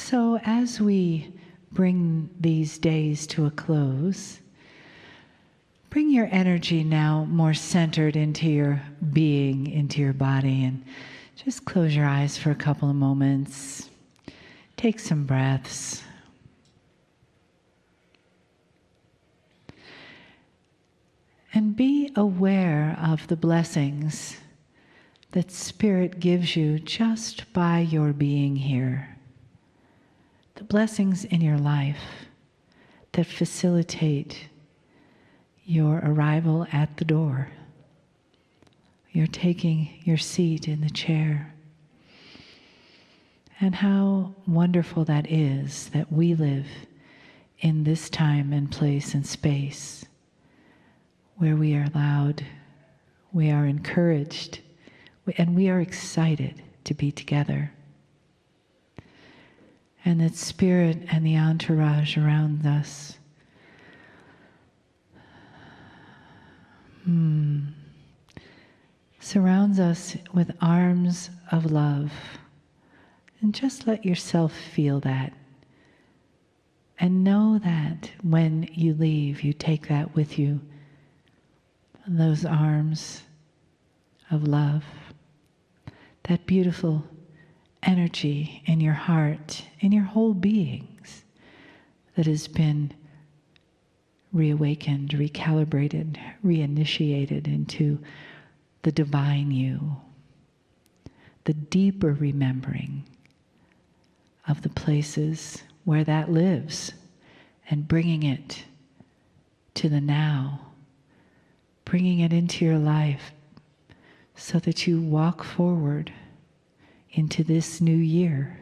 So as we bring these days to a close, bring your energy now more centered into your being, into your body, and just close your eyes for a couple of moments. Take some breaths. And be aware of the blessings that Spirit gives you just by your being here. The blessings in your life that facilitate your arrival at the door. You're taking your seat in the chair. And how wonderful that is that we live in this time and place and space where we are allowed, we are encouraged, and we are excited to be together. And that Spirit and the entourage around us surrounds us with arms of love. And just let yourself feel that. And know that when you leave, you take that with you. Those arms of love. That beautiful energy in your heart, in your whole beings, that has been reawakened, recalibrated, reinitiated into the divine you, the deeper remembering of the places where that lives, and bringing it to the now, bringing it into your life so that you walk forward into this new year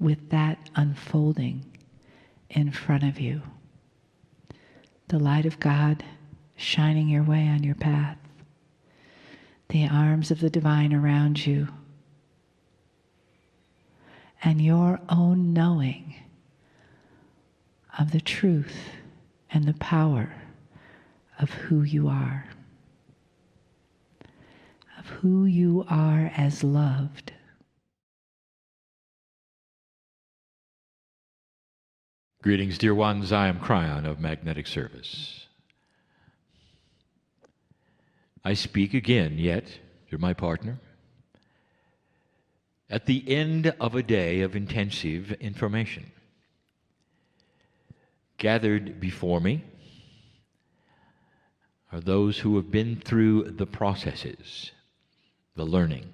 with that unfolding in front of you. The light of God shining your way on your path. The arms of the divine around you. And your own knowing of the truth and the power of who you are. Of who you are as loved. Greetings, dear ones. I am Kryon of Magnetic Service. I speak again, yet, you're my partner, at the end of a day of intensive information. Gathered before me are those who have been through the processes, the learning.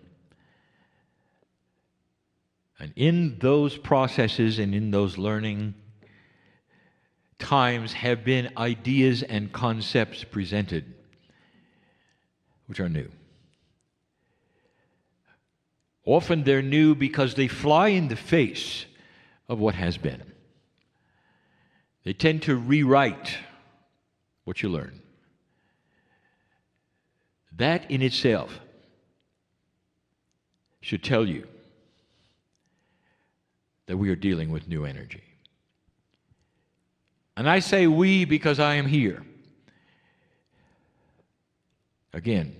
And in those processes and in those learning times have been ideas and concepts presented which are new. Often they're new because they fly in the face of what has been. They tend to rewrite what you learn. That in itself should tell you that we are dealing with new energy. And I say we because I am here. Again,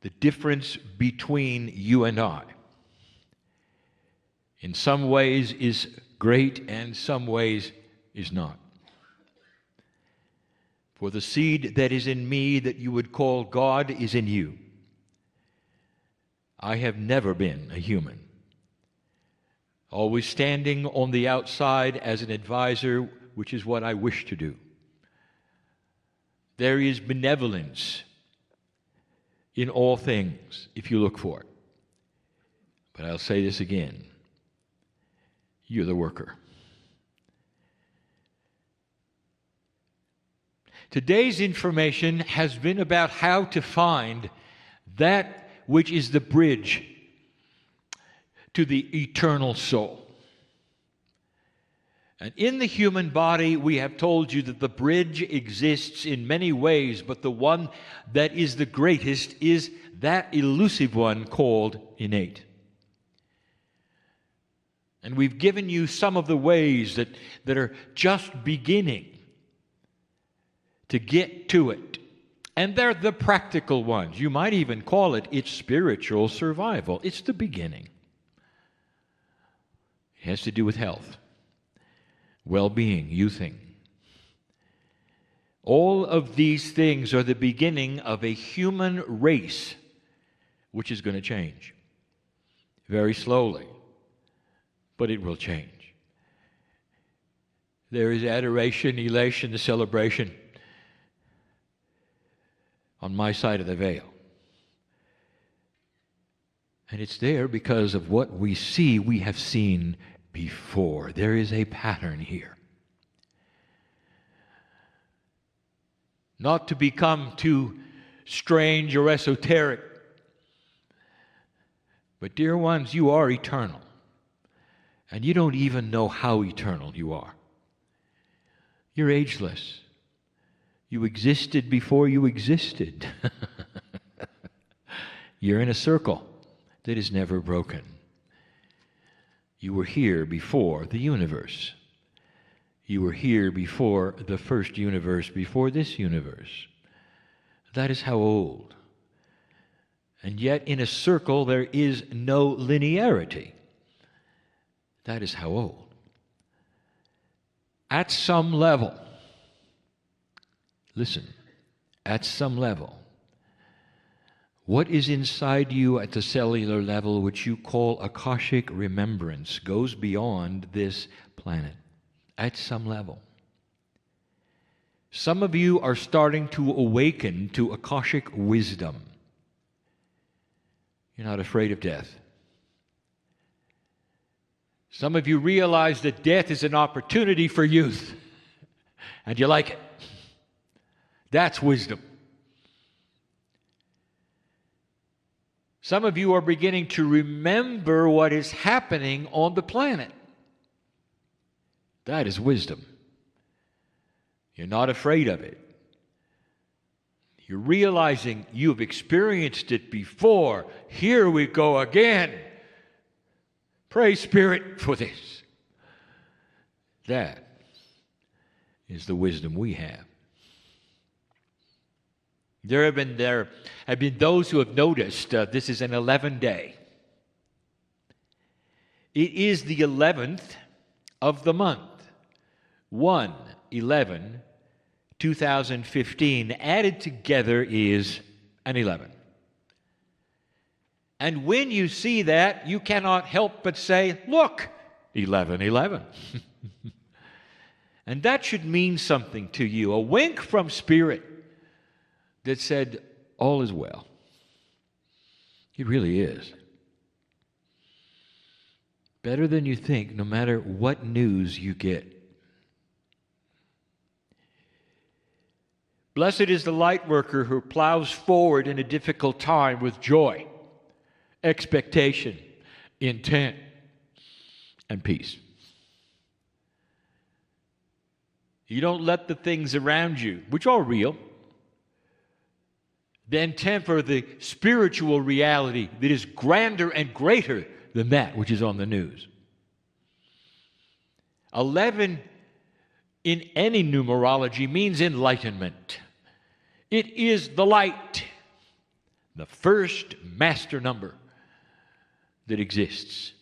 the difference between you and I in some ways is great and some ways is not. For the seed that is in me that you would call God is in you. I have never been a human, always standing on the outside as an advisor, which is what I wish to do. There is benevolence in all things, if you look for it. But I'll say this again. You're the worker. Today's information has been about how to find that which is the bridge to the eternal soul. And in the human body, we have told you that the bridge exists in many ways, but the one that is the greatest is that elusive one called innate. And we've given you some of the ways that are just beginning to get to it. And they're the practical ones. You might even call it its spiritual survival. It's the beginning. has to do with health, well-being, youthing. All of these things are the beginning of a human race which is going to change. Very slowly, but it will change. There is adoration, elation, the celebration on my side of the veil. And it's there because of what we see, we have seen before. There is a pattern here. Not to become too strange or esoteric, but dear ones, you are eternal. And you don't even know how eternal you are. You're ageless. You existed before you existed. You're in a circle that is never broken. You were here before the universe. You were here before the first universe, before this universe. That is how old. And yet in a circle there is no linearity. That is how old. At some level, listen, at some level, what is inside you at the cellular level, which you call Akashic remembrance, goes beyond this planet. At some level. Some of you are starting to awaken to Akashic wisdom. You're not afraid of death. Some of you realize that death is an opportunity for youth, and you like it. That's wisdom. Some of you are beginning to remember what is happening on the planet. That is wisdom. You're not afraid of it. You're realizing you've experienced it before. Here we go again. Praise Spirit for this. That is the wisdom we have. There have been those who have noticed this is an 11-day. It is the 11th of the month. 1/11/2015 added together is an 11. And when you see that, you cannot help but say, look, 11/11. And that should mean something to you, a wink from Spirit that said, all is well. It really is. Better than you think, no matter what news you get. Blessed is the light worker who plows forward in a difficult time with joy, expectation, intent, and peace. You don't let the things around you, which are real, then temper the spiritual reality that is grander and greater than that which is on the news. 11 in any numerology means enlightenment. It is the light, the first master number that exists.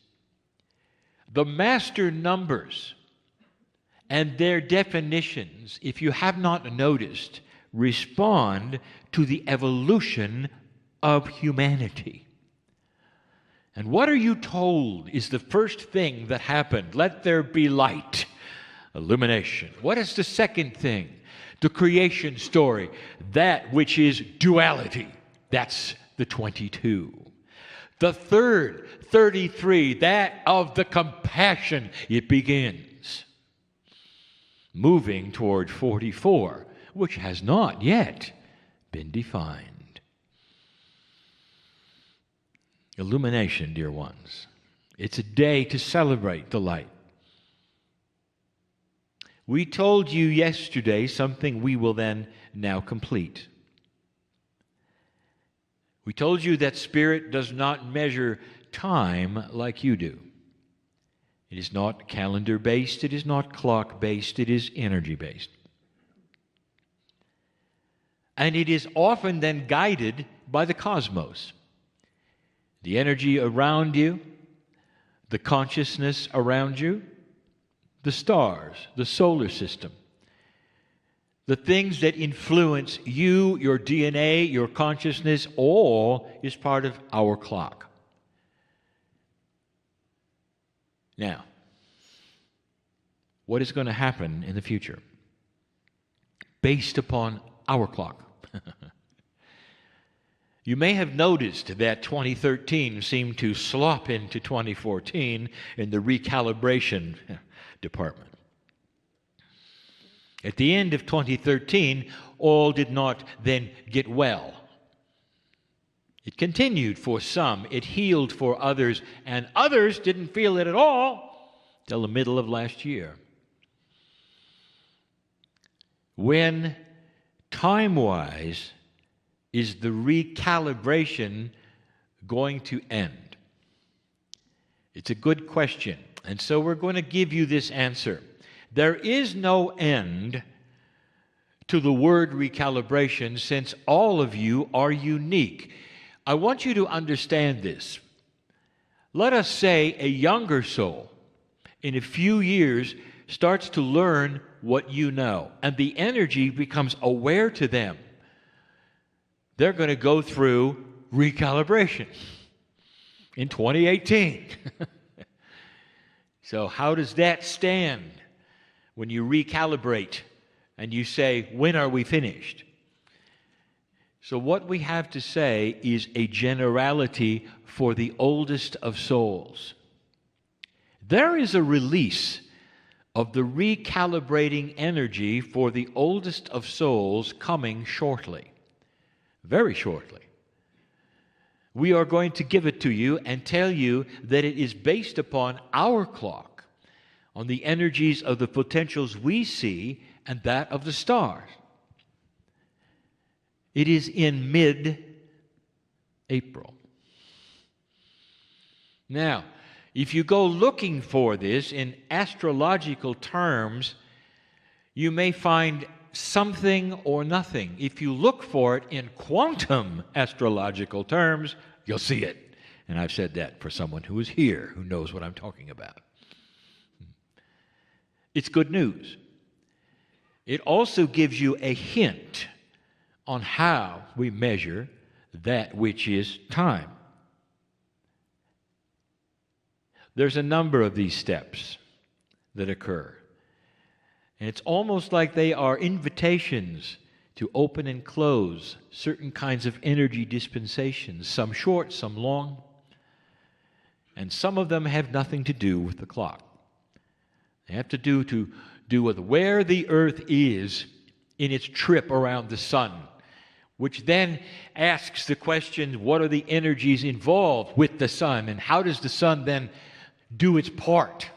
The master numbers and their definitions, if you have not noticed, respond to the evolution of humanity. And what are you told is the first thing that happened? Let there be light, illumination. What is the second thing? The creation story, that which is duality. That's the 22. The third, 33, that of the compassion. It begins moving toward 44, which has not yet been defined. Illumination, dear ones. It's a day to celebrate the light. We told you yesterday something we will then now complete. We told you that Spirit does not measure time like you do. It is not calendar-based, it is not clock-based, it is energy-based. And it is often then guided by the cosmos. The energy around you, the consciousness around you, the stars, the solar system, the things that influence you, your DNA, your consciousness, all is part of our clock. Now, what is going to happen in the future based upon our clock? You may have noticed that 2013 seemed to slop into 2014 in the recalibration department. At the end of 2013, all did not then get well. It continued for some, it healed for others, and others didn't feel it at all till the middle of last year. When, time-wise, is the recalibration going to end? It's a good question, and so we're going to give you this answer. There is no end to the word recalibration, since all of you are unique. I want you to understand this. Let us say a younger soul in a few years starts to learn what you know, and the energy becomes aware to them. They're going to go through recalibration in 2018. So how does that stand when you recalibrate and you say, when are we finished? So what we have to say is a generality for the oldest of souls. There is a release of the recalibrating energy for the oldest of souls coming shortly, very shortly. We are going to give it to you and tell you that it is based upon our clock, on the energies of the potentials we see and that of the stars. It is in mid-April. Now, if you go looking for this in astrological terms, you may find something or nothing. If you look for it in quantum astrological terms, you'll see it. And I've said that for someone who is here, who knows what I'm talking about. It's good news. It also gives you a hint on how we measure that which is time. There's a number of these steps that occur. And it's almost like they are invitations to open and close certain kinds of energy dispensations, some short, some long. And some of them have nothing to do with the clock. They have to do with where the earth is in its trip around the sun, which then asks the question, what are the energies involved with the sun, and how does the sun then do its part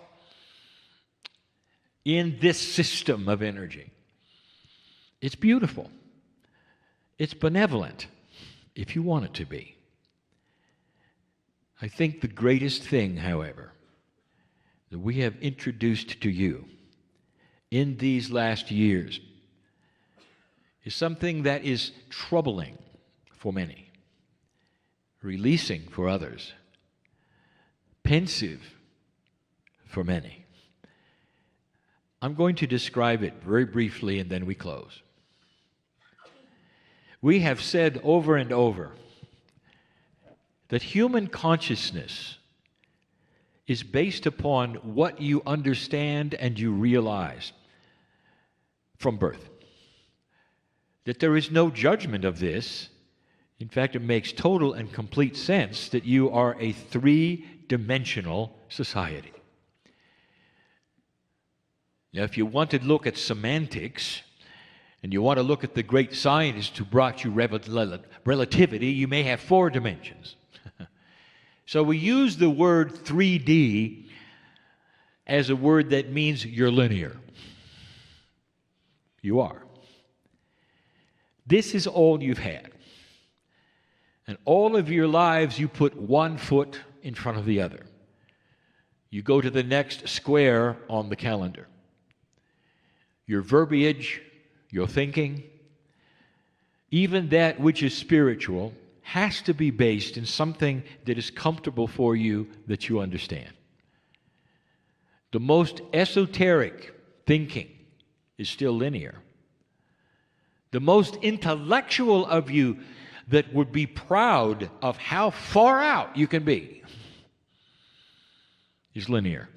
in this system of energy? It's beautiful. It's benevolent, if you want it to be. I think the greatest thing, however, that we have introduced to you in these last years is something that is troubling for many, releasing for others, pensive for many. I'm going to describe it very briefly and then we close. We have said over and over that human consciousness is based upon what you understand and you realize from birth. That there is no judgment of this. In fact, it makes total and complete sense that you are a three-dimensional society. Now, if you want to look at semantics, and you want to look at the great scientists who brought you relativity, you may have 4 dimensions. So we use the word 3D as a word that means you're linear. You are. This is all you've had. And all of your lives, you put one foot in front of the other. You go to the next square on the calendar. Your verbiage, your thinking, even that which is spiritual, has to be based in something that is comfortable for you, that you understand. The most esoteric thinking is still linear. The most intellectual of you that would be proud of how far out you can be is linear.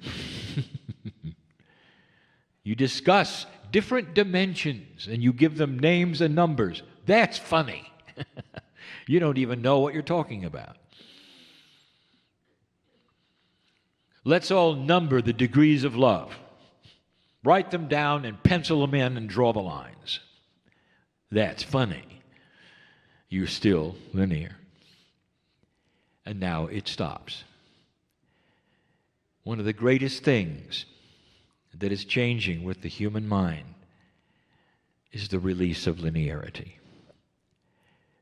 You discuss different dimensions and you give them names and numbers. That's funny. You don't even know what you're talking about. Let's all number the degrees of love. Write them down and pencil them in and draw the lines. That's funny. You're still linear. And now it stops. One of the greatest things that is changing with the human mind is the release of linearity.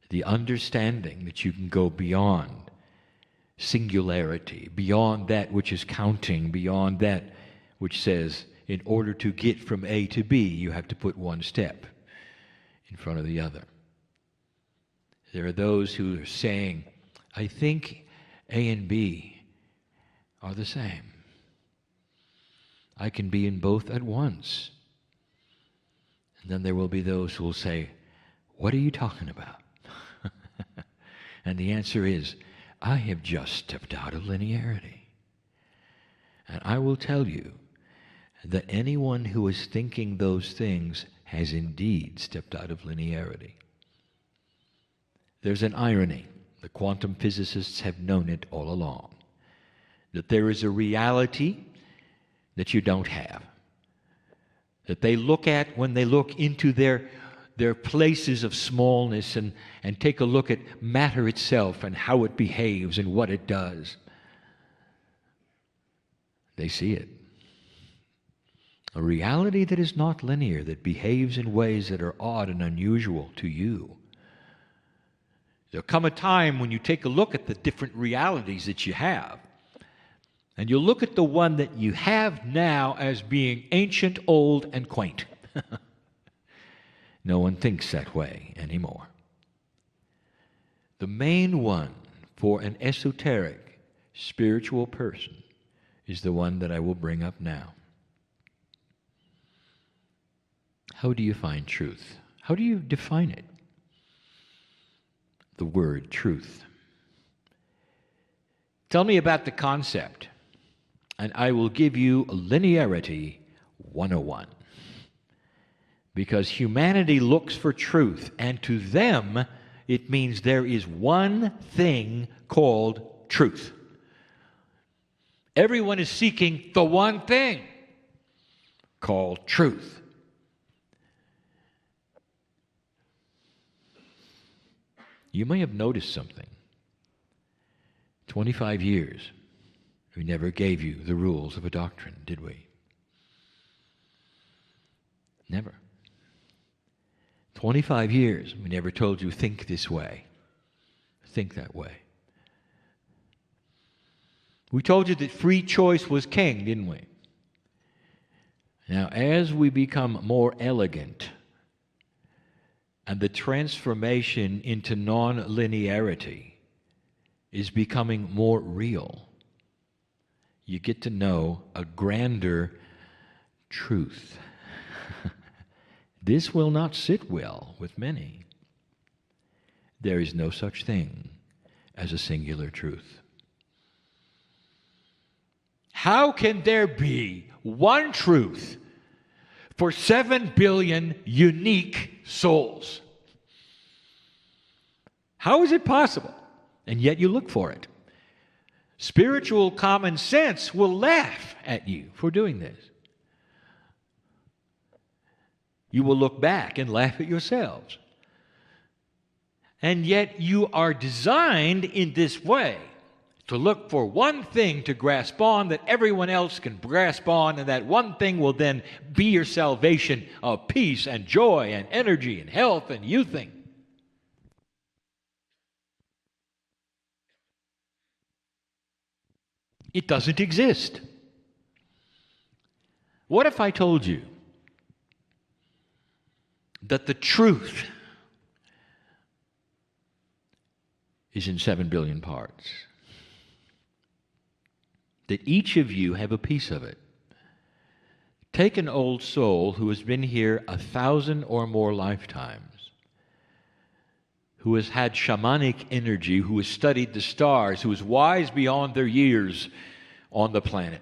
The understanding that you can go beyond singularity, beyond that which is counting, beyond that which says, in order to get from A to B, you have to put one step in front of the other. There are those who are saying, I think A and B are the same. I can be in both at once. And then there will be those who will say, what are you talking about? And the answer is, I have just stepped out of linearity. And I will tell you that anyone who is thinking those things has indeed stepped out of linearity. There's an irony. The quantum physicists have known it all along. That there is a reality that you don't have. That they look at when they look into their places of smallness and take a look at matter itself and how it behaves and what it does. They see it. A reality that is not linear, that behaves in ways that are odd and unusual to you. There'll come a time when you take a look at the different realities that you have, and you'll look at the one that you have now as being ancient, old, and quaint. No one thinks that way anymore. The main one for an esoteric, spiritual person is the one that I will bring up now. How do you find truth? How do you define it? The word truth. Tell me about the concept, and I will give you a linearity 101. Because humanity looks for truth, and to them, it means there is one thing called truth. Everyone is seeking the one thing called truth. You may have noticed something. 25 years, we never gave you the rules of a doctrine, did we? Never. 25 years, we never told you, think this way, think that way. We told you that free choice was king, didn't we? Now, as we become more elegant, and the transformation into non-linearity is becoming more real, you get to know a grander truth. This will not sit well with many. There is no such thing as a singular truth. How can there be one truth for 7 billion unique souls? How is it possible? And yet you look for it. Spiritual common sense will laugh at you for doing this. You will look back and laugh at yourselves. And yet you are designed in this way to look for one thing to grasp on that everyone else can grasp on, and that one thing will then be your salvation of peace and joy and energy and health and youthing. It doesn't exist. What if I told you that the truth is in 7 billion parts? That each of you have a piece of it. Take an old soul who has been here 1,000 or more lifetimes, who has had shamanic energy, who has studied the stars, who is wise beyond their years on the planet.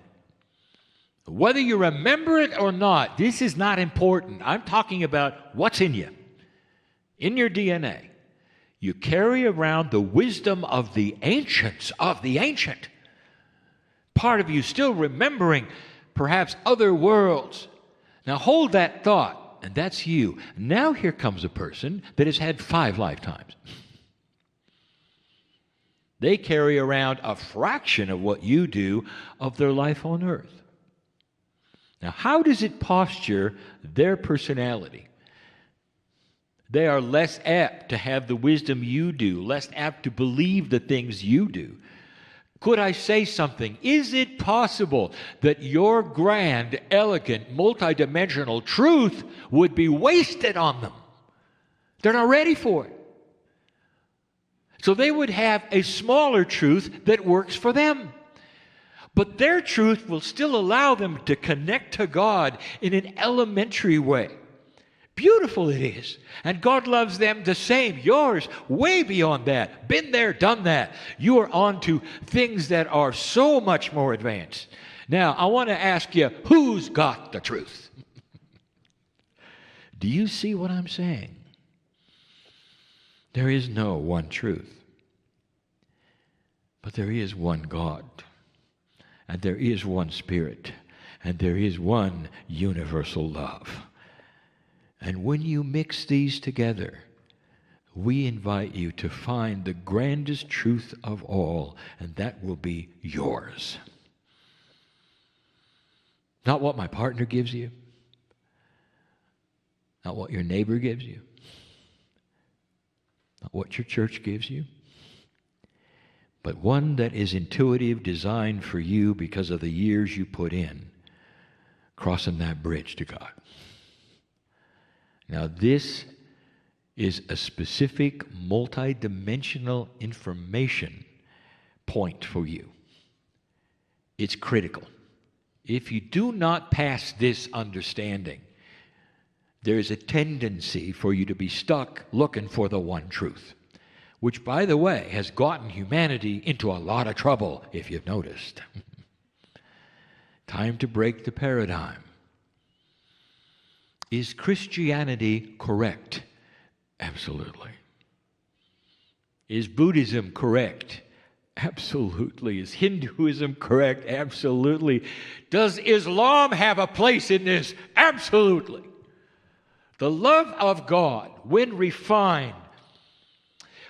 Whether you remember it or not, this is not important. I'm talking about what's in you, in your DNA. You carry around the wisdom of the ancients, of the ancient. Part of you still remembering perhaps other worlds. Now hold that thought, and that's you. Now here comes a person that has had 5 lifetimes. They carry around a fraction of what you do of their life on earth. Now, how does it posture their personality? They are less apt to have the wisdom you do, less apt to believe the things you do. Could I say something? Is it possible that your grand, elegant, multidimensional truth would be wasted on them? They're not ready for it. So they would have a smaller truth that works for them. But their truth will still allow them to connect to God in an elementary way. Beautiful it is. And God loves them the same. Yours, way beyond that. Been there, done that. You are on to things that are so much more advanced. Now, I want to ask you, who's got the truth? Do you see what I'm saying? There is no one truth. But there is one God. And there is one Spirit. And there is one universal love. And when you mix these together, we invite you to find the grandest truth of all, and that will be yours. Not what my partner gives you, not what your neighbor gives you, not what your church gives you, but one that is intuitive, designed for you because of the years you put in crossing that bridge to God. Now, this is a specific multidimensional information point for you. It's critical. If you do not pass this understanding, there is a tendency for you to be stuck looking for the one truth, which, by the way, has gotten humanity into a lot of trouble, if you've noticed. Time to break the paradigm. Is Christianity correct? Absolutely. Is Buddhism correct? Absolutely. Is Hinduism correct? Absolutely. Does Islam have a place in this? Absolutely. The love of God, when refined,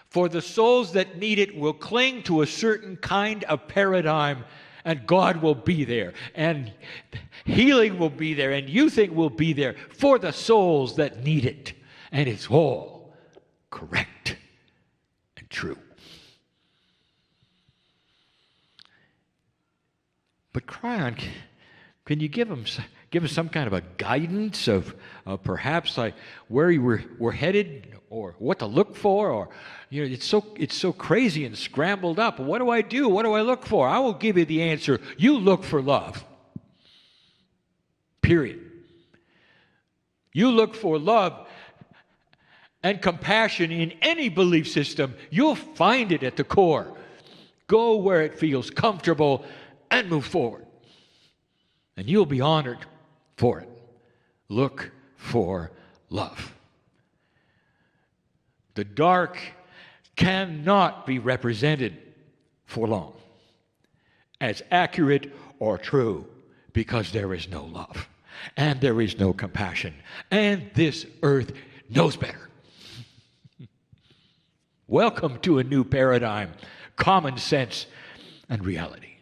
for the souls that need it will cling to a certain kind of paradigm, and God will be there, and healing will be there, and youthing will be there for the souls that need it. And it's all correct and true. But Kryon, can you give us some kind of a guidance of perhaps like where we're headed, or what to look for, or it's so crazy and scrambled up. What do I do? What do I look for? I will give you the answer. You look for love. Period. You look for love and compassion in any belief system. You'll find it at the core. Go where it feels comfortable and move forward. And you'll be honored for it. Look for love. The dark cannot be represented for long as accurate or true, because there is no love and there is no compassion, and this earth knows better. Welcome to a new paradigm, common sense, and reality.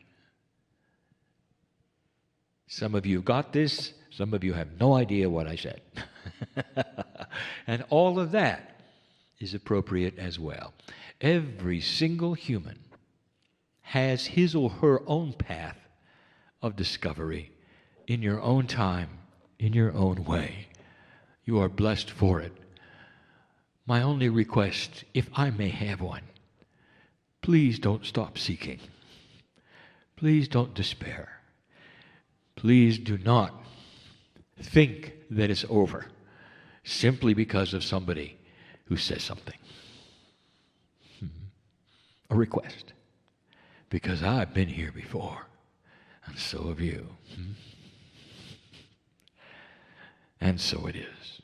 Some of you got this, some of you have no idea what I said. And all of that is appropriate as well. Every single human has his or her own path of discovery in your own time, in your own way. You are blessed for it. My only request, if I may have one, please don't stop seeking. Please don't despair. Please do not think that it's over simply because of somebody who says something. A request. Because I've been here before, and so have you. And so it is.